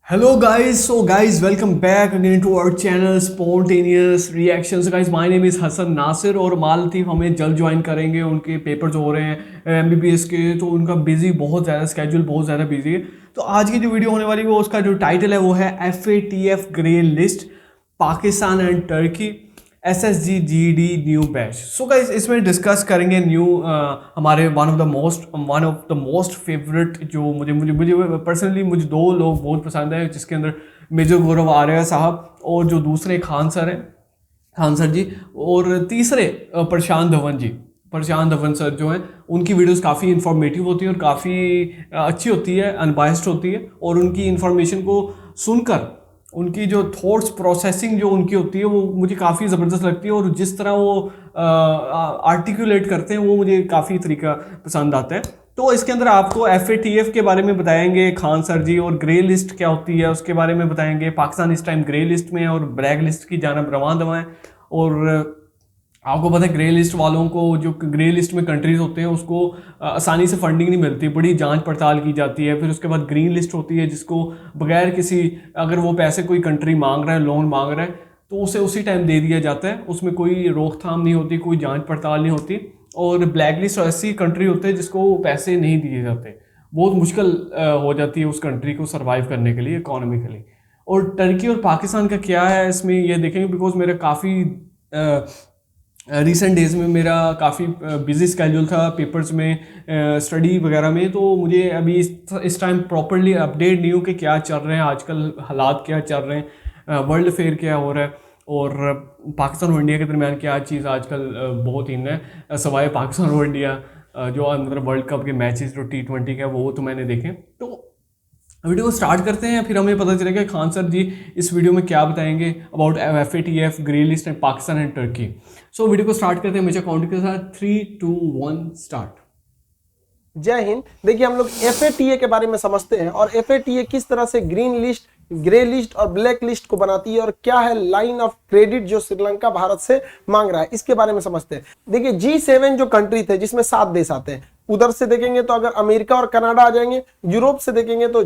Hello guys, so guys, welcome back again to our channel Spontaneous Reactions. Guys, my name is Hasan Nasir और मालतीफ़ हमें जल्द join करेंगे। उनके papers हो रहे हैं MBBS के, तो उनका बिजी बहुत ज़्यादा स्केड्यूल बहुत ज़्यादा बिजी है। तो आज की जो वीडियो होने वाली है वो उसका जो टाइटल है वो है FATF grey list Pakistan and Turkey SSGGD new batch. So guys, इसमें डिस्कस करेंगे न्यू हमारे one of the most favourite जो मुझे मुझे मुझे पर्सनली मुझे दो लोग बहुत पसंद है, जिसके अंदर मेजर गौरव आर्या साहब और जो दूसरे खान सर हैं, खान सर जी, और तीसरे प्रशांत धवन जी। प्रशांत धवन सर जो हैं, उनकी वीडियोस काफ़ी इन्फॉर्मेटिव होती है और काफ़ी अच्छी होती है, अनबायस्ड होती है, और उनकी इन्फॉर्मेशन को सुनकर उनकी जो थॉट्स प्रोसेसिंग जो उनकी होती है वो मुझे काफ़ी ज़बरदस्त लगती है, और जिस तरह वो आर्टिकुलेट करते हैं वो मुझे काफ़ी तरीका पसंद आता है। तो इसके अंदर आपको FATF के बारे में बताएंगे खान सर जी, और ग्रे लिस्ट क्या होती है उसके बारे में बताएंगे। पाकिस्तान इस टाइम ग्रे लिस्ट में है और ब्लैक लिस्ट की जानब रवां दवा है। और आपको पता है ग्रे लिस्ट वालों को, जो ग्रे लिस्ट में कंट्रीज होते हैं उसको आसानी से फंडिंग नहीं मिलती, बड़ी जांच पड़ताल की जाती है। फिर उसके बाद ग्रीन लिस्ट होती है, जिसको बगैर किसी, अगर वो पैसे कोई कंट्री मांग रहा है, लोन मांग रहा है, तो उसे उसी टाइम दे दिया जाता है, उसमें कोई रोकथाम नहीं होती, कोई जांच पड़ताल नहीं होती। और ब्लैक लिस्ट ऐसी कंट्री होते हैं जिसको पैसे नहीं दिए जाते, बहुत मुश्किल हो जाती है उस कंट्री को सर्वाइव करने के लिए इकोनॉमिकली। और टर्की और पाकिस्तान का क्या है इसमें ये देखेंगे, बिकॉज मेरा काफ़ी रिसेंट डेज़ में मेरा काफ़ी बिजी स्केड्यूल था पेपर्स में, स्टडी वगैरह में, तो मुझे अभी इस टाइम प्रॉपरली अपडेट नहीं हूँ कि क्या चल रहे हैं आजकल, हालात क्या चल रहे हैं, वर्ल्ड अफेयर क्या हो रहा है, और पाकिस्तान और इंडिया के दरमियान क्या चीज़ आजकल बहुत इन है। सवाए पाकिस्तान और इंडिया जो अंदर वर्ल्ड कप के मैचेस जो T20 के वो तो मैंने देखे। तो वीडियो को स्टार्ट करते हैं, फिर हमें पता चलेगा खान सर जी इस वीडियो में क्या बताएंगे about FATF grey list and Pakistan and Turkey. So video को स्टार्ट करते हैं हमेशा काउंट के साथ 3, 2, 1 स्टार्ट। जय हिंद। देखिए, हम लोग FATA के बारे में समझते हैं और FATA किस तरह से ग्रीन लिस्ट, ग्रे लिस्ट और ब्लैक लिस्ट को बनाती है, और क्या है लाइन ऑफ क्रेडिट जो श्रीलंका भारत से मांग रहा है, इसके बारे में समझते हैं। देखिए, G7 जो कंट्री थे जिसमें 7 देश आते हैं, उधर से देखेंगे तो अगर अमेरिका और कनाडा आ जाएंगे, यूरोप से देखेंगे तो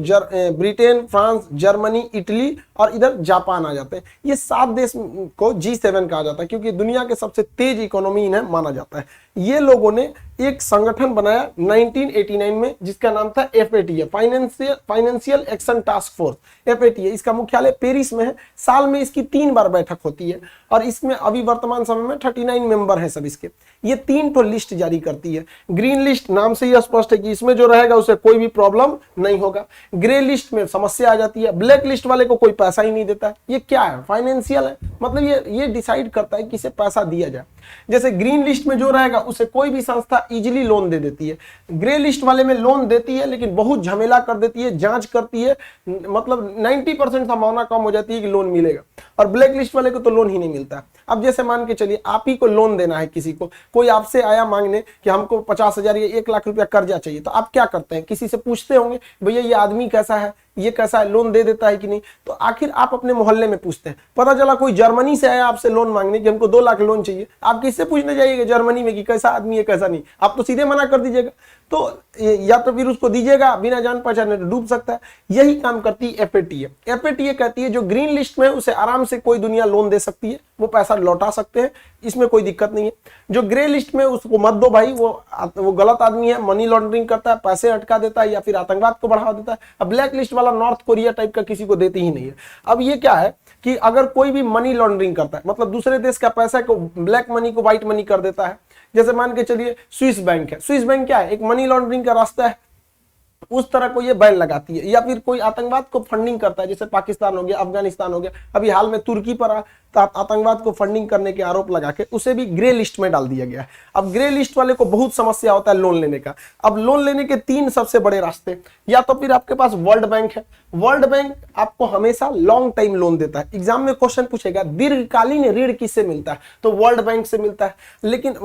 ब्रिटेन, फ्रांस, जर्मनी, इटली और इधर जापान आ जाते हैं। ये 7 देश को G7 कहा जाता है, क्योंकि दुनिया के सबसे तेज इकोनॉमी इन्हें माना जाता है। ये लोगों ने एक संगठन बनाया 1989 में, जिसका नाम था FATA, financial action task force, FATA। इसका मुख्यालय पेरिस में है। साल में इसकी 3 बार बैठक होती है, और इसमें अभी वर्तमान समय में 39 मेंबर हैं सब इसके। ये 3 तो लिस्ट जारी करती है। ग्रीन लिस्ट नाम से ही स्पष्ट है कि इसमें जो रहेगा उसे कोई भी प्रॉब्लम नहीं होगा। ग्रे लिस्ट में समस्या आ जाती है। ब्लैक लिस्ट वाले को कोई पैसा ही नहीं देता है। ये क्या है? फाइनेंशियल है, मतलब ये डिसाइड करता है कि इसे पैसा दिया जाए। जैसे ग्रीन लिस्ट में जो रहेगा उसे कोई भी संस्था इजीली लोन दे देती है। ग्रे लिस्ट वाले में लोन देती है, लेकिन बहुत झमेला कर देती है, जांच करती है, मतलब 90% संभावना कम हो जाती है कि लोन मिलेगा। और ब्लैक लिस्ट वाले को तो लोन ही नहीं मिलता। अब जैसे मान के चलिए आप ही को लोन देना है किसी को, कोई आपसे आया मांगने कि हमको 50,000 या 1 लाख रुपया कर्जा चाहिए, तो आप क्या करते हैं? किसी से पूछते होंगे, भैया ये आदमी कैसा है, ये कैसा है, लोन दे देता है कि नहीं? तो आखिर आप अपने मोहल्ले में पूछते हैं। पता चला कोई जर्मनी से आया आपसे लोन मांगने कि हमको 2 लाख लोन चाहिए, आप किससे पूछने जाइएगा जर्मनी में कि कैसा आदमी है कैसा नहीं? आप तो सीधे मना कर दीजिएगा। तो या तो फिर उसको दीजिएगा, बिना जान पहचाने तो डूब सकता है। यही काम करती है FATA। FATA कहती है जो ग्रीन लिस्ट में उसे आराम से कोई दुनिया लोन दे सकती है, वो पैसा लौटा सकते हैं, इसमें कोई दिक्कत नहीं है। जो ग्रे लिस्ट में उसको मत दो भाई, वो गलत आदमी है, मनी लॉन्ड्रिंग करता है, पैसे अटका देता है या फिर आतंकवाद को बढ़ावा देता है। अब ब्लैक लिस्ट वाला नॉर्थ कोरिया टाइप का किसी को देती ही नहीं है। अब ये क्या है कि अगर कोई भी मनी लॉन्ड्रिंग करता है, मतलब दूसरे देश का पैसा को, ब्लैक मनी को व्हाइट मनी कर देता है, जैसे मान के चलिए स्विस बैंक है। स्विस बैंक क्या है? एक मनी लॉन्ड्रिंग का रास्ता है, उस तरह को ये बैन लगाती है। या फिर कोई आतंकवाद को फंडिंग करता है, जैसे पाकिस्तान हो गया, अफगानिस्तान हो गया, अभी हाल में तुर्की पर आतंकवाद को फंडिंग करने के आरोप लगा के उसे भी ग्रे लिस्ट में डाल दिया गया है। अब ग्रे लिस्ट वाले को बहुत समस्या होता है लोन लेने का। अब लोन लेने के 3 सबसे बड़े रास्ते, या तो फिर आपके पास वर्ल्ड बैंक है। वर्ल्ड बैंक आपको हमेशा लॉन्ग टाइम लोन देता है। एग्जाम में क्वेश्चन पूछेगा दीर्घकालीन ऋण किससे मिलता है, तो वर्ल्ड बैंक से मिलता है। लेकिन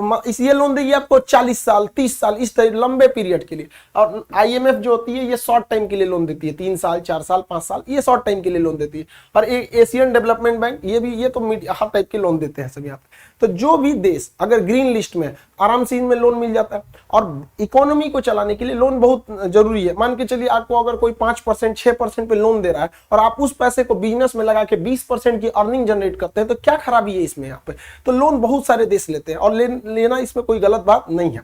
ये लोन देगी आपको 40 साल, 30 साल, इस तरह लंबे पीरियड के लिए। और IMF जो होती है ये शॉर्ट टाइम के लिए लोन देती है, 3 साल, 4 साल, 5 साल, ये शॉर्ट टाइम के लिए लोन देती है। और एशियन डेवलपमेंट बैंक, ये तो हर टाइप के लोन देते हैं सब यहाँ पे। तो जो भी देश अगर ग्रीन लिस्ट में आराम से इनमें लोन मिल जाता है। और इकोनॉमी को चलाने के लिए लोन बहुत जरूरी है। मान के चलिए आपको अगर कोई 5% 6% पे लोन दे रहा है और आप उस पैसे को बिजनेस में लगा के 20% की अर्निंग जनरेट करते हैं तो क्या खराबी है इसमें यहाँ पे। तो लोन बहुत सारे देश लेते हैं और लेना इसमें कोई गलत बात नहीं है।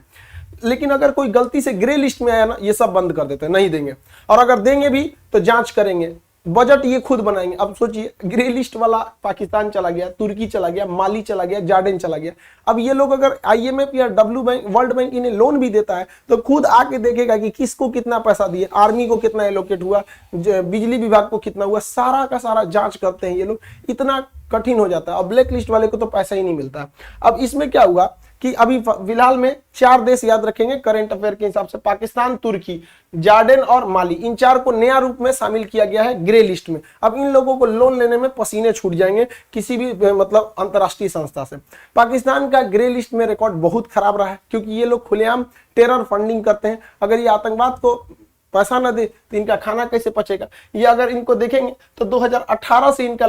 लेकिन अगर कोई गलती से ग्रे लिस्ट में आया ना, ये सब बंद कर देते हैं, नहीं देंगे। और अगर देंगे भी तो जांच करेंगे, बजट ये खुद बनाएंगे। अब सोचिए ग्रे लिस्ट वाला पाकिस्तान चला गया, तुर्की चला गया, माली चला गया, जॉर्डन चला गया। अब ये लोग अगर IMF या वर्ल्ड बैंक इन्हें लोन भी देता है तो खुद आके देखेगा कि किसको कितना पैसा दिए, आर्मी को कितना एलोकेट हुआ, बिजली विभाग को कितना हुआ, सारा का सारा जांच करते हैं ये लोग। इतना कठिन हो जाता है। और ब्लैक लिस्ट वाले को तो पैसा ही नहीं मिलता। अब इसमें क्या हुआ कि अभी फिलहाल में 4 देश याद रखेंगे करंट अफेयर के हिसाब से, पाकिस्तान, तुर्की, जॉर्डन और माली, इन 4 को नया रूप में शामिल किया गया है ग्रे लिस्ट में। अब इन लोगों को लोन लेने में पसीने छूट जाएंगे किसी भी मतलब अंतरराष्ट्रीय संस्था से। पाकिस्तान का ग्रे लिस्ट में रिकॉर्ड बहुत खराब रहा है क्योंकि ये लोग खुलेआम टेरर फंडिंग करते हैं। अगर ये आतंकवाद को पैसा ना दे तो इनका खाना कैसे पचेगा। ये अगर इनको देखेंगे तो 2018 से इनका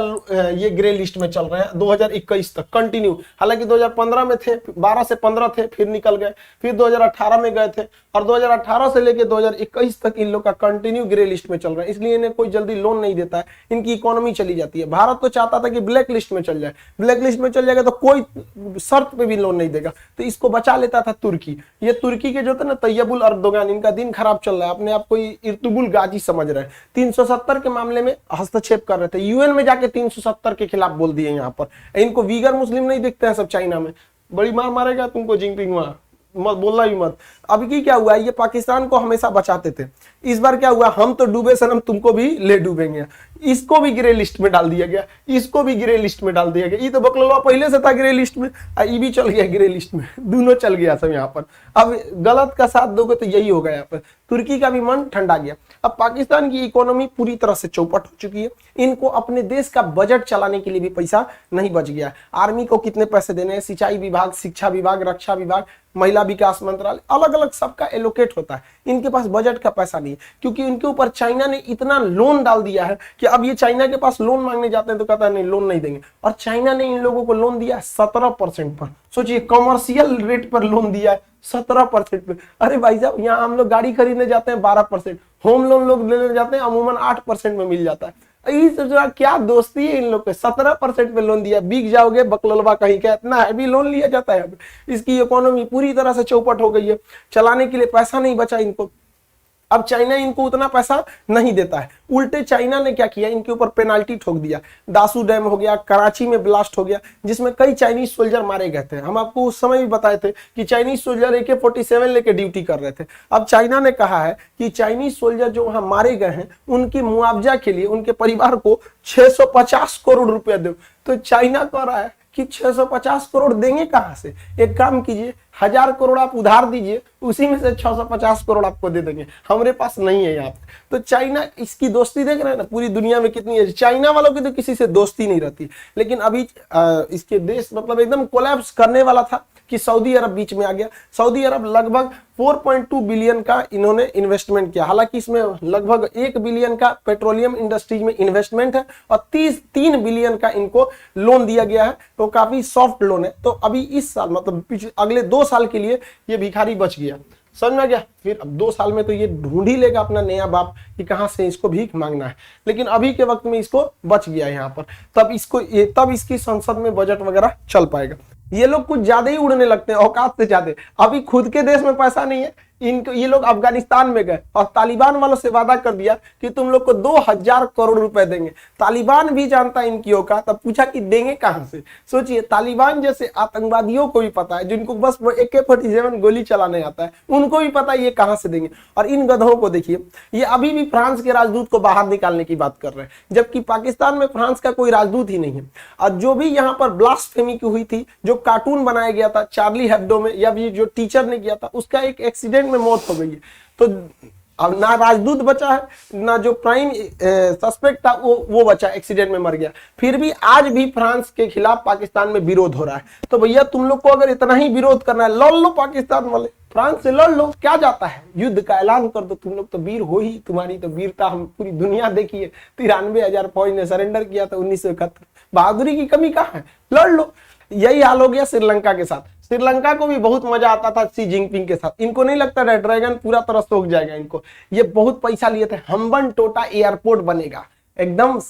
ये ग्रे लिस्ट में चल रहे हैं 2021 तक कंटिन्यू। हालांकि 2015 में थे, 12 से 15 थे, फिर निकल गए, फिर 2018 में गए थे और 2018 से लेके 2021 तक इन लोग का कंटिन्यू ग्रे लिस्ट में चल रहा है। इसलिए इन्हें कोई जल्दी लोन नहीं देता है, इनकी इकोनॉमी चली जाती है। भारत तो चाहता था कि ब्लैक लिस्ट में चल जाए, ब्लैक लिस्ट में चल जाएगा तो कोई शर्त पे भी लोन नहीं देगा, तो इसको बचा लेता था तुर्की। ये तुर्की के जो थे ना तैयबुल अर्दोगान, इनका दिन खराब चल रहा है, अपने आप को इर्तुगुल गाजी समझ रहे हैं। 370 के मामले में हस्तक्षेप कर रहे थे, UN में जाके 370 के खिलाफ बोल दिए। यहाँ पर इनको वीगर मुस्लिम नहीं दिखते हैं सब चाइना में, बड़ी मार मारेगा तुमको जिनपिंग, वहां मत बोलना भी मत। अब की क्या हुआ, ये पाकिस्तान को हमेशा बचाते थे, इस बार क्या हुआ, हम तो डूबे सनम तुमको भी ले डूबेंगे। इसको भी ग्रे लिस्ट में डाल दिया गया, इसको भी ग्रे लिस्ट में डाल दिया गया। ये तो बकलवा पहले से था ग्रे लिस्ट में, ये भी चल गया ग्रे लिस्ट में, दोनों चल गया सब यहाँ पर। अब गलत का साथ दोगे तो यही होगा यहाँ पर। तुर्की का भी मन ठंडा गया। अब पाकिस्तान की इकोनॉमी पूरी तरह से चौपट हो चुकी है। इनको अपने देश का बजट चलाने के लिए भी पैसा नहीं बच गया। आर्मी को कितने पैसे देने हैं, सिंचाई विभाग, शिक्षा विभाग, रक्षा विभाग, महिला विकास मंत्रालय, अलग अलग सबका एलोकेट होता है। इनके पास बजट का पैसा नहीं है क्योंकि इनके ऊपर चाइना ने इतना लोन डाल दिया है कि अब ये चाइना के पास लोन मांगने जाते हैं तो कहता है नहीं, लोन नहीं देंगे। और चाइना ने इन लोगों को लोन दिया 17% पर। सोचिए, कमर्शियल रेट पर लोन दिया है 17% पे। अरे भाई साहब, यहाँ हम लोग गाड़ी खरीदने जाते हैं 12%, होम लोन लोग लेने जाते हैं अमूमन 8% में मिल जाता है। क्या दोस्ती है इन लोग पे, 17% पे लोन दिया, बिक जाओगे बकलोलवा कहीं का, इतना हैवी लोन लिया जाता है। इसकी इकोनॉमी पूरी तरह से चौपट हो गई है, चलाने के लिए पैसा नहीं बचा इनको। अब चाइना इनको उतना पैसा नहीं देता है, उल्टे चाइना ने क्या किया, इनके ऊपर पेनाल्टी ठोक दिया। दासू डैम हो गया, कराची में ब्लास्ट हो गया, जिसमें कई चाइनीज सोल्जर मारे गए थे। हम आपको उस समय भी बताए थे कि चाइनीज सोल्जर AK-47 लेके ड्यूटी कर रहे थे। अब चाइना ने कहा है कि चाइनीज सोल्जर जो वहां मारे गए हैं उनकी मुआवजा के लिए उनके परिवार को 650 करोड़ रुपया दो। तो चाइना कह रहा है कि 650 करोड़ देंगे कहां से। एक काम कीजिए, 1000 करोड़ आप उधार दीजिए, उसी में से 650 करोड़ आपको दे देंगे, हमारे पास नहीं है यहाँ पे। तो चाइना, इसकी दोस्ती देख रहे हैं ना पूरी दुनिया में कितनी है। चाइना वालों की तो किसी से दोस्ती नहीं रहती, लेकिन अभी इसके देश मतलब एकदम कोलैप्स करने वाला था कि सऊदी अरब बीच में आ गया। सऊदी अरब लगभग 4.2 बिलियन का इन्होंने इन्वेस्टमेंट किया। हालांकि इसमें लगभग 1 बिलियन का पेट्रोलियम इंडस्ट्रीज में इन्वेस्टमेंट है और 3 बिलियन का इनको लोन दिया गया है। तो काफी सॉफ्ट लोन है। तो अभी इस साल मतलब अगले 2 साल के लिए ये भिखारी बच गया, समझ में गया। फिर अब 2 साल में तो ये ढूंढ ही लेगा अपना नया बाप कि कहां से इसको भीख मांगना है। लेकिन अभी के वक्त में इसको बच गया यहाँ पर, तब इसकी संसद में बजट वगैरह चल पाएगा। ये लोग कुछ ज्यादा ही उड़ने लगते हैं, औकात से ज्यादा। अभी खुद के देश में पैसा नहीं है इनको, ये लोग अफगानिस्तान में गए और तालिबान वालों से वादा कर दिया कि तुम लोग को 2000 करोड़ रुपए देंगे। तालिबान भी जानता है इनकी औकात। तब पूछा कि देंगे कहां से। सोचिए, तालिबान जैसे आतंकवादियों को भी पता है, जिनको बस AK-47 गोली चलाने आता है, उनको भी पता है ये कहां से देंगे। और इन गधों को देखिए, ये अभी भी फ्रांस के राजदूत को बाहर निकालने की बात कर रहे हैं, जबकि पाकिस्तान में फ्रांस का कोई राजदूत ही नहीं है। और जो भी यहाँ पर ब्लास्फेमी की हुई थी, जो कार्टून बनाया गया था चार्ली हेब्डो में, या भी जो टीचर ने किया था, उसका एक एक्सीडेंट में मौत हो गई है। तो अब ना राजदूत बचा है, ना जो प्राइम सस्पेक्ट था वो बचा, एक्सीडेंट में मर गया। फिर भी आज भी फ्रांस के खिलाफ पाकिस्तान में विरोध हो रहा है। तो भैया तुम लोग को अगर इतना ही विरोध करना है, लड़ लो पाकिस्तान वाले, फ्रांस से लड़ लो, क्या जाता है, युद्ध का ऐलान कर दो, तुम लोग तो वीर हो ही, तुम्हारी तो वीरता हम पूरी दुनिया देखी है। 93,000 फौज ने सरेंडर किया था 1971, बहादुरी की कमी कहाँ है, लड़ लो। यही हाल हो गया श्रीलंका के साथ। श्रीलंका को भी बहुत मजा आता था सी जिनपिंग के साथ, इनको नहीं लगता रेड ड्रैगन पूरा तरह सोख जाएगा इनको, ये बहुत पैसा लिए थे, हम्बन टोटा एयरपोर्ट बनेगा, एकदम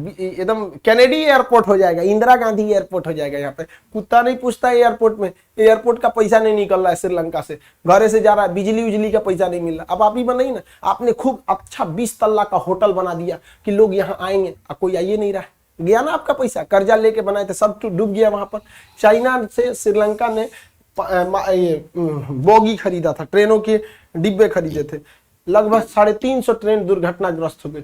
एकदम कैनेडी एयरपोर्ट हो जाएगा, इंदिरा गांधी एयरपोर्ट हो जाएगा। यहाँ पे कुत्ता नहीं पूछता एयरपोर्ट में, एयरपोर्ट का पैसा नहीं निकल रहा है श्रीलंका से, घरे से जा रहा है, बिजली उजली का पैसा नहीं मिल रहा। अब आप ही बनाई ना, आपने खूब अच्छा 20 तल्ला का होटल बना दिया कि लोग यहाँ आएंगे, कोई आइए नहीं रहा है, गया ना आपका पैसा, कर्जा लेके बनाए थे, सब डूब गया वहां पर। चाइना से श्रीलंका ने बोगी खरीदा था, ट्रेनों के डिब्बे खरीदे थे, लगभग 350 ट्रेन दुर्घटनाग्रस्त हो गए।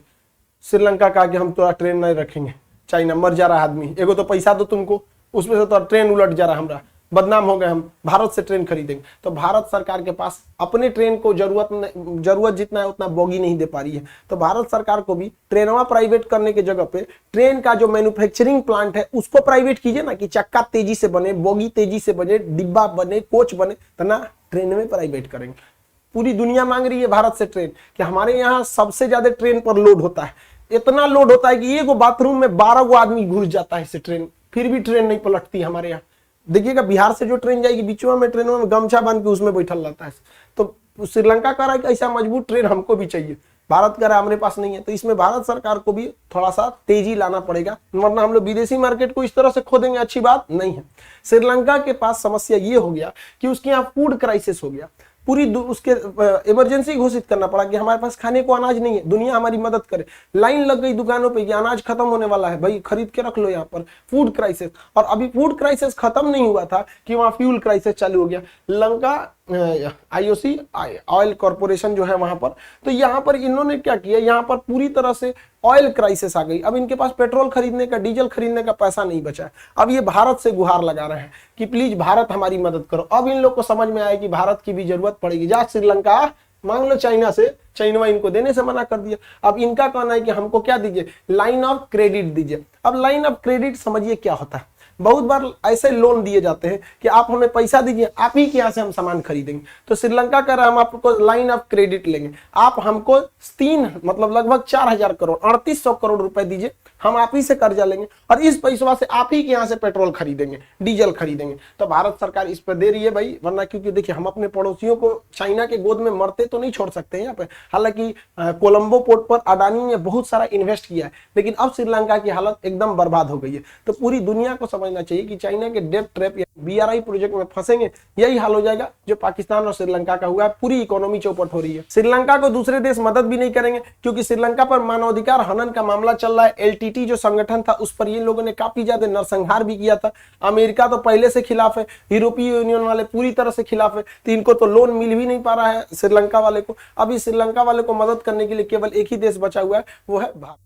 श्रीलंका कहा कि हम तो ट्रेन नहीं रखेंगे, चाइना मर जा रहा आदमी, एगो तो पैसा दो तुमको, उसमें से तो ट्रेन उलट जा रहा, हमरा बदनाम हो गए, हम भारत से ट्रेन खरीदेंगे। तो भारत सरकार के पास अपने ट्रेन को जरूरत जितना है उतना बोगी नहीं दे पा रही है, तो भारत सरकार को भी ट्रेनवा प्राइवेट करने के जगह पे ट्रेन का जो मैन्युफैक्चरिंग प्लांट है उसको प्राइवेट कीजिए ना, कि चक्का तेजी से बने, बोगी तेजी से बने, डिब्बा बने, कोच बने, तो ना ट्रेन में प्राइवेट करेंगे। पूरी दुनिया मांग रही है भारत से ट्रेन, कि हमारे यहाँ सबसे ज्यादा ट्रेन पर लोड होता है, इतना लोड होता है कि एक बाथरूम में 12 गो आदमी घुस जाता है इससे ट्रेन, फिर भी ट्रेन नहीं पलटती हमारे यहाँ। देखिएगा बिहार से जो ट्रेन जाएगी बीचवा में ट्रेनों में गमछा बांध के उसमें बैठल रहता है। तो श्रीलंका कह रहा है कि ऐसा मजबूत ट्रेन हमको भी चाहिए, भारत कह रहा है हमारे पास नहीं है। तो इसमें भारत सरकार को भी थोड़ा सा तेजी लाना पड़ेगा, वरना हम लोग विदेशी मार्केट को इस तरह से खो देंगे, अच्छी बात नहीं है। श्रीलंका के पास समस्या ये हो गया कि उसके यहाँ फूड क्राइसिस हो गया, पूरी उसके इमरजेंसी घोषित करना पड़ा कि हमारे पास खाने को अनाज नहीं है, दुनिया हमारी मदद करे। लाइन लग गई दुकानों पे कि अनाज खत्म होने वाला है, भाई खरीद के रख लो यहाँ पर, फूड क्राइसिस। और अभी फूड क्राइसिस खत्म नहीं हुआ था कि वहां फ्यूल क्राइसिस चालू हो गया। लंका IOC ऑयल कॉर्पोरेशन जो है वहां पर, तो यहाँ पर इन्होंने क्या किया, यहाँ पर पूरी तरह से ऑयल क्राइसिस आ गई। अब इनके पास पेट्रोल खरीदने का, डीजल खरीदने का पैसा नहीं बचा है। अब ये भारत से गुहार लगा रहे हैं कि प्लीज भारत हमारी मदद करो। अब इन लोग को समझ में आया कि भारत की भी जरूरत पड़ेगी, जा श्रीलंका मांग लो चाइना से, चाइना इनको देने से मना कर दिया। अब इनका कहना है कि हमको क्या दीजिए, लाइन ऑफ क्रेडिट दीजिए। अब लाइन ऑफ क्रेडिट समझिए क्या होता है, बहुत बार ऐसे लोन दिए जाते हैं कि आप हमें पैसा दीजिए, आप ही के यहाँ से हम सामान खरीदेंगे। तो श्रीलंका कह रहा है हम आपको लाइन ऑफ क्रेडिट लेंगे, आप हमको 3 मतलब लगभग 4,000 करोड़ 3800 करोड़ रुपए दीजिए, हम आप ही से कर्जा लेंगे और इस पैसों से आप ही के यहाँ से पेट्रोल खरीदेंगे, डीजल खरीदेंगे। तो भारत सरकार इस पर दे रही है भाई, वरना क्योंकि देखिए हम अपने पड़ोसियों को चाइना के गोद में मरते तो नहीं छोड़ सकते हैं यहाँ पे। हालांकि कोलंबो पोर्ट पर अडानी ने बहुत सारा इन्वेस्ट किया है, लेकिन अब श्रीलंका की हालत एकदम बर्बाद हो गई है। तो पूरी दुनिया को समझना चाहिए कि चाइना के डेट ट्रैप या BRI प्रोजेक्ट में फंसेंगे, यही हाल हो जाएगा जो पाकिस्तान और श्रीलंका का हुआ है। पूरी इकोनॉमी चौपट हो रही है। श्रीलंका को दूसरे देश मदद भी नहीं करेंगे, क्योंकि श्रीलंका पर मानवाधिकार हनन का मामला चल रहा है। LTT जो संगठन था उस पर ये लोगों ने काफी ज्यादा नरसंहार भी किया था। अमेरिका तो पहले से खिलाफ है, यूरोपीय यूनियन वाले पूरी तरह से खिलाफ है, तो इनको तो लोन मिल भी नहीं पा रहा है श्रीलंका वाले को। अभी श्रीलंका वाले को मदद करने के लिए केवल एक ही देश बचा हुआ है, वो है भारत।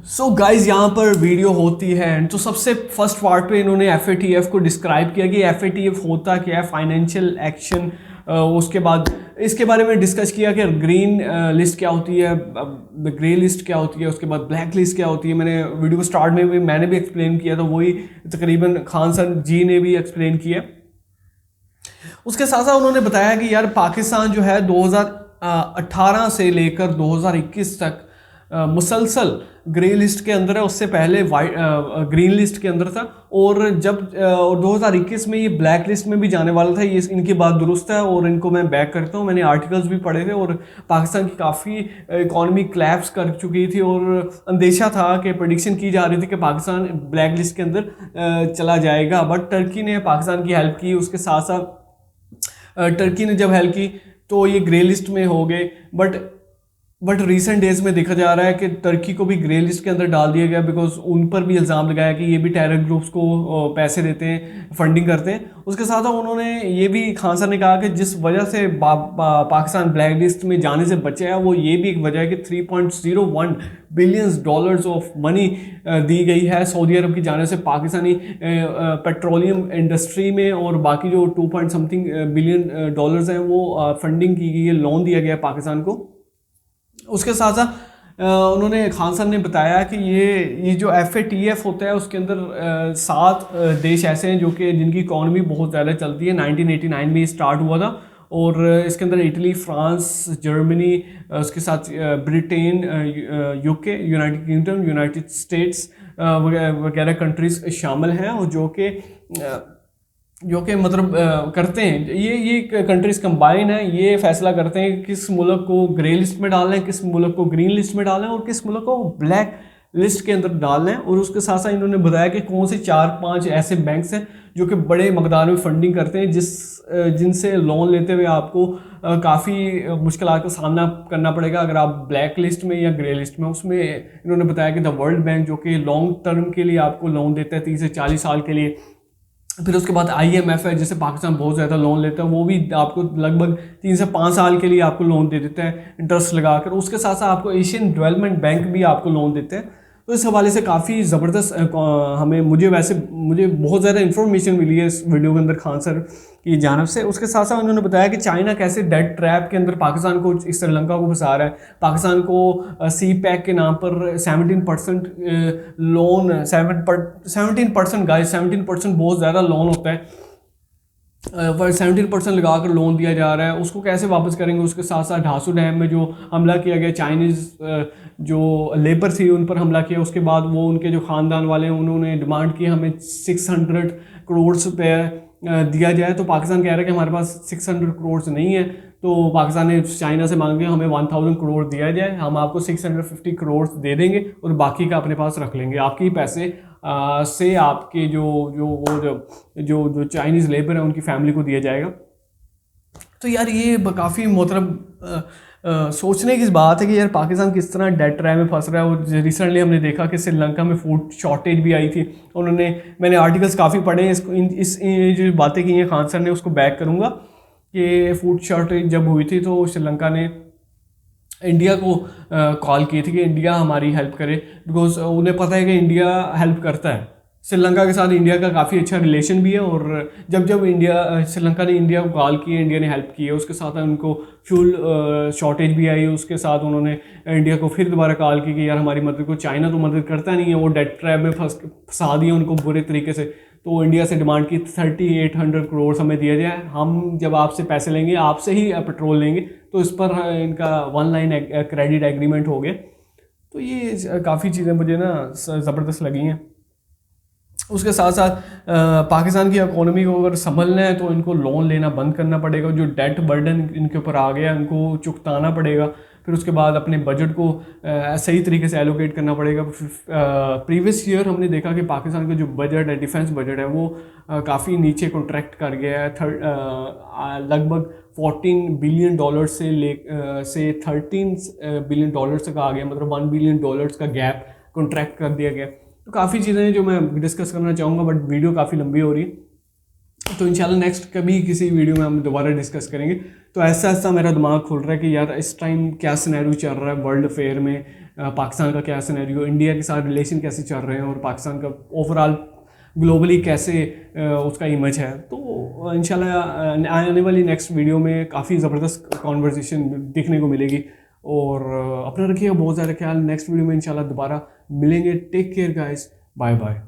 सो गाइज यहाँ पर वीडियो होती है, तो सबसे फर्स्ट पार्ट पे इन्होंने FATF को डिस्क्राइब किया कि FATF होता क्या है, फाइनेंशियल एक्शन। उसके बाद इसके बारे में डिस्कस किया कि ग्रीन लिस्ट क्या होती है, ग्रे लिस्ट क्या होती है, उसके बाद ब्लैक लिस्ट क्या होती है। मैंने वीडियो को स्टार्ट में भी मैंने भी एक्सप्लेन किया, तो वही तकरीबन खान सर जी ने भी एक्सप्लेन किया। उसके साथ साथ उन्होंने बताया कि यार पाकिस्तान जो है 2018 से लेकर 2021 तक मुसलसल ग्रे लिस्ट के अंदर है, उससे पहले ग्रीन लिस्ट के अंदर था, और जब 2021 में ये ब्लैक लिस्ट में भी जाने वाला था। ये इनकी बात दुरुस्त है और इनको मैं बैक करता हूँ। मैंने आर्टिकल्स भी पढ़े थे और पाकिस्तान की काफ़ी इकॉनमी क्लैप्स कर चुकी थी और अंदेशा था कि प्रेडिक्शन की जा रही थी कि पाकिस्तान ब्लैक लिस्ट के अंदर चला जाएगा। बट टर्की ने पाकिस्तान की हेल्प की, उसके साथ साथ टर्की ने जब हेल्प की तो ये ग्रे लिस्ट में हो गए। बट रिसेंट डेज में देखा जा रहा है कि टर्की को भी ग्रे लिस्ट के अंदर डाल दिया गया, बिकॉज उन पर भी इल्ज़ाम लगाया कि ये भी टेरर ग्रुप्स को पैसे देते हैं, फंडिंग करते हैं। उसके साथ साथ उन्होंने ये भी, खान सर ने कहा कि जिस वजह से पाकिस्तान ब्लैक लिस्ट में जाने से बचे है, वो ये भी एक वजह है कि 3.01 बिलियन डॉलर्स ऑफ मनी दी गई है सऊदी अरब की जाने से पाकिस्तानी पेट्रोलियम इंडस्ट्री में, और बाकी जो 2.something बिलियन डॉलर्स हैं वो फंडिंग की गई है, लोन दिया गया है पाकिस्तान को। उसके साथ साथ उन्होंने खान साहब ने बताया कि ये जो FATF होता है उसके अंदर 7 देश ऐसे हैं जो कि जिनकी इकॉनमी बहुत ज़्यादा चलती है। 1989 में ये स्टार्ट हुआ था और इसके अंदर इटली, फ्रांस, जर्मनी, उसके साथ Britain, UK, United kingdom, United states वगैरह कंट्रीज शामिल हैं, और जो कि मतलब करते हैं, ये कंट्रीज कंबाइन है, ये फैसला करते हैं कि किस मुल्क को ग्रे लिस्ट में डालना है, किस मुल्क को ग्रीन लिस्ट में डालना है और किस मुल्क को ब्लैक लिस्ट के अंदर डालना है। और उसके साथ साथ इन्होंने बताया कि कौन से 4-5 ऐसे बैंक्स हैं जो कि बड़े मकदार में फंडिंग करते हैं, जिनसे लोन लेते हुए आपको काफ़ी मुश्किलात का सामना करना पड़ेगा अगर आप ब्लैक लिस्ट में या ग्रे लिस्ट में। उसमें इन्होंने बताया कि द वर्ल्ड बैंक जो कि लॉन्ग टर्म के लिए आपको लोन देता है 30 से 40 साल के लिए। फिर उसके बाद IMF है, जिसे पाकिस्तान बहुत ज़्यादा लोन लेता है, वो भी आपको लगभग 3 से 5 साल के लिए आपको लोन दे देता है इंटरेस्ट लगाकर। उसके साथ साथ आपको एशियन डेवलपमेंट बैंक भी आपको लोन देते हैं। तो इस हवाले से काफ़ी ज़बरदस्त मुझे बहुत ज़्यादा इन्फॉर्मेशन मिली है इस वीडियो के अंदर खान सर की जानिब से। उसके साथ साथ उन्होंने बताया कि चाइना कैसे डेट ट्रैप के अंदर पाकिस्तान को, इस श्रीलंका को फंसा रहा है। पाकिस्तान को CPEC के नाम पर 17% लोन, 17% गाइस, 17% बहुत ज़्यादा लोन होता है, पर 17% लगा कर लोन दिया जा रहा है। उसको कैसे वापस करेंगे? उसके साथ साथ ढासू डैम में जो हमला किया गया, चाइनीज़ जो लेबर थी उन पर हमला किया, उसके बाद वो उनके जो ख़ानदान वाले हैं उन्होंने डिमांड की हमें 600 करोड़ रुपये दिया जाए। तो पाकिस्तान कह रहा है कि हमारे पास 600 करोड़ नहीं है, तो पाकिस्तान ने चाइना से मांग लिया हमें 1000 करोड़ दिया जाए, हम आपको 650 करोड़ दे देंगे और बाकी का अपने पास रख लेंगे। आपके ही पैसे से आपके जो चाइनीज़ लेबर है उनकी फैमिली को दिया जाएगा। तो यार ये काफ़ी मतलब सोचने की बात है कि यार पाकिस्तान किस तरह डेट ट्रैप में फंस रहा है। और रिसेंटली हमने देखा कि श्रीलंका में फूड शॉर्टेज भी आई थी। मैंने आर्टिकल्स काफ़ी पढ़े हैं, इस जो बातें की हैं खान सर ने उसको बैक करूँगा कि फूड शॉर्टेज जब हुई थी तो श्रीलंका ने इंडिया को कॉल की थी कि इंडिया हमारी हेल्प करे, बिकॉज उन्हें पता है कि इंडिया हेल्प करता है। श्रीलंका के साथ इंडिया का काफ़ी अच्छा रिलेशन भी है, और जब श्रीलंका ने इंडिया को कॉल की, इंडिया ने हेल्प की है। उसके साथ उनको फ्यूल शॉर्टेज भी आई, उसके साथ उन्होंने इंडिया को फिर दोबारा कॉल की कि यार हमारी मदद को, चाइना तो मदद करता नहीं है, वो डेट ट्रैप में फंसा दिया उनको बुरे तरीके से। तो इंडिया से डिमांड की 3800 करोड़ हमें दिया जाए, हम जब आपसे पैसे लेंगे, आपसे ही पेट्रोल लेंगे। तो इस पर इनका 1 लाइन क्रेडिट एग्रीमेंट हो गया। तो ये काफ़ी चीज़ें मुझे ना ज़बरदस्त लगी हैं। उसके साथ साथ पाकिस्तान की इकोनॉमी को अगर संभलना है तो इनको लोन लेना बंद करना पड़ेगा, जो डेट बर्डन इनके ऊपर आ गया इनको चुकाना पड़ेगा। फिर उसके बाद अपने बजट को सही तरीके से एलोकेट करना पड़ेगा। प्रीवियस ईयर हमने देखा कि पाकिस्तान का जो बजट है, डिफेंस बजट है, वो काफ़ी नीचे कॉन्ट्रैक्ट कर गया है। लगभग $14 बिलियन से 13 बिलियन डॉलर तक आ गया, मतलब $1 बिलियन का गैप कॉन्ट्रैक्ट कर दिया गया। तो काफ़ी चीज़ें हैं जो मैं डिस्कस करना चाहूँगा, बट वीडियो काफ़ी लंबी हो रही है, तो इंशाल्लाह नेक्स्ट कभी किसी वीडियो में हम दोबारा डिस्कस करेंगे। तो ऐसा ऐसा मेरा दिमाग खुल रहा है कि यार इस टाइम क्या सिनेरियो चल रहा है वर्ल्ड अफेयर में, पाकिस्तान का क्या सिनेरियो, इंडिया के साथ रिलेशन कैसे चल रहे हैं और पाकिस्तान का ओवरऑल ग्लोबली कैसे उसका इमेज है। तो इंशाल्लाह आने वाली नेक्स्ट वीडियो में काफ़ी ज़बरदस्त कॉन्वर्सेशन देखने को मिलेगी। और अपना रखिएगा बहुत ज़्यादा ख्याल। नेक्स्ट वीडियो में इंशाल्लाह दोबारा मिलेंगे। Take care guys, bye bye.